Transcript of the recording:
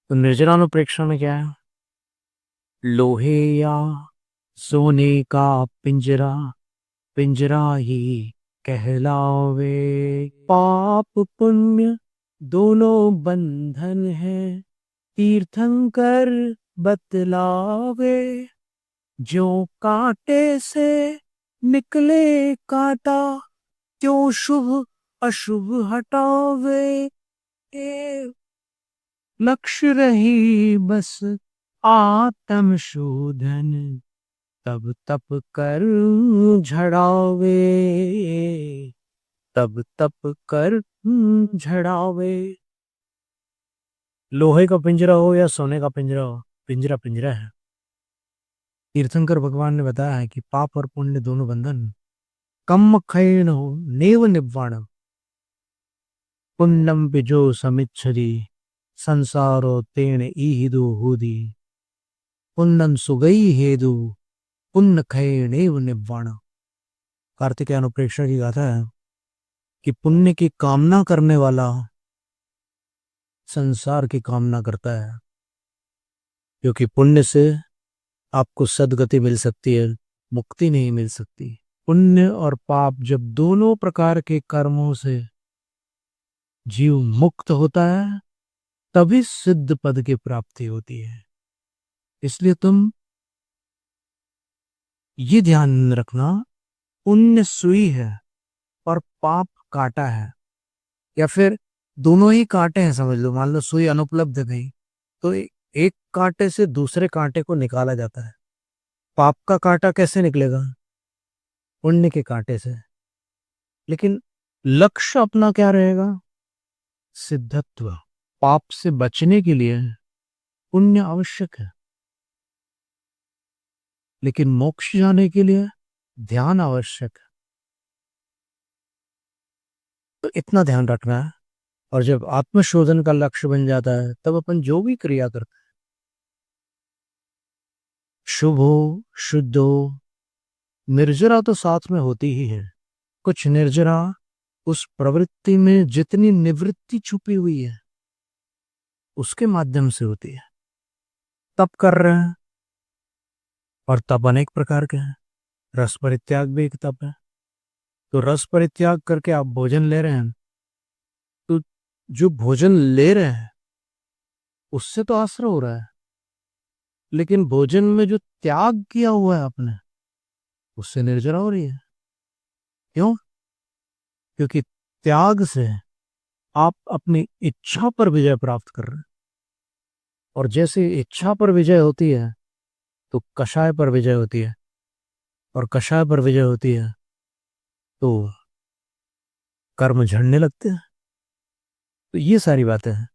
तो निर्जरानुप्रेक्षा में क्या है? लोहे या सोने का पिंजरा, पिंजरा ही कहलावे। पाप पुण्य दोनों बंधन है, तीर्थंकर बतलावे। जो कांटे से निकले कांटा, त्यों शुभ अशुभ हटावे। ए लक्ष्य रही बस आत्म शोधन, तब तप कर झड़ावे। तब तप कर झड़ावे। लोहे का पिंजरा हो या सोने का पिंजरा हो, पिंजरा पिंजरा है। तीर्थंकर भगवान ने बताया है कि पाप और पुण्य दोनों बंधन, कम खैण हो नेव निवाण, पुण्यम बिजो समिच्छरी, संसारो तेण ईहिदु हुदी। पुण्यन सुगई हेदु, पुण्य खैणेव निवाण। कार्तिकेय अनुप्रेक्षा की गाथा है कि पुण्य की कामना करने वाला संसार की कामना करता है, क्योंकि पुण्य से आपको सदगति मिल सकती है, मुक्ति नहीं मिल सकती। पुण्य और पाप जब दोनों प्रकार के कर्मों से जीव मुक्त होता है, तभी सिद्ध पद की प्राप्ति होती है। इसलिए तुम ये ध्यान रखना, पुण्य सुई है और पाप कांटा है, या फिर दोनों ही कांटे हैं समझ लो। मान लो सुई अनुपलब्ध है कहीं, तो एक कांटे से दूसरे कांटे को निकाला जाता है। पाप का कांटा कैसे निकलेगा? पुण्य के कांटे से। लेकिन लक्ष्य अपना क्या रहेगा? सिद्धत्व। पाप से बचने के लिए पुण्य आवश्यक है, लेकिन मोक्ष जाने के लिए ध्यान आवश्यक है। तो इतना ध्यान रखना है। और जब आत्मशोधन का लक्ष्य बन जाता है, तब अपन जो भी क्रिया करते हैं, शुभ हो शुद्ध हो, निर्जरा तो साथ में होती ही है। कुछ निर्जरा उस प्रवृत्ति में जितनी निवृत्ति छुपी हुई है, उसके माध्यम से होती है। तप कर रहे हैं, और तप अनेक प्रकार के हैं। रस परित्याग भी एक तप है। तो रस परित्याग करके आप भोजन ले रहे हैं, तो जो भोजन ले रहे हैं उससे तो आश्रय हो रहा है, लेकिन भोजन में जो त्याग किया हुआ है आपने, उससे निर्जरा हो रही है। क्यों? क्योंकि त्याग से आप अपनी इच्छा पर विजय प्राप्त कर रहे हैं, और जैसे इच्छा पर विजय होती है तो कषाय पर विजय होती है, और कषाय पर विजय होती है तो कर्म झड़ने लगते हैं। तो ये सारी बातें हैं।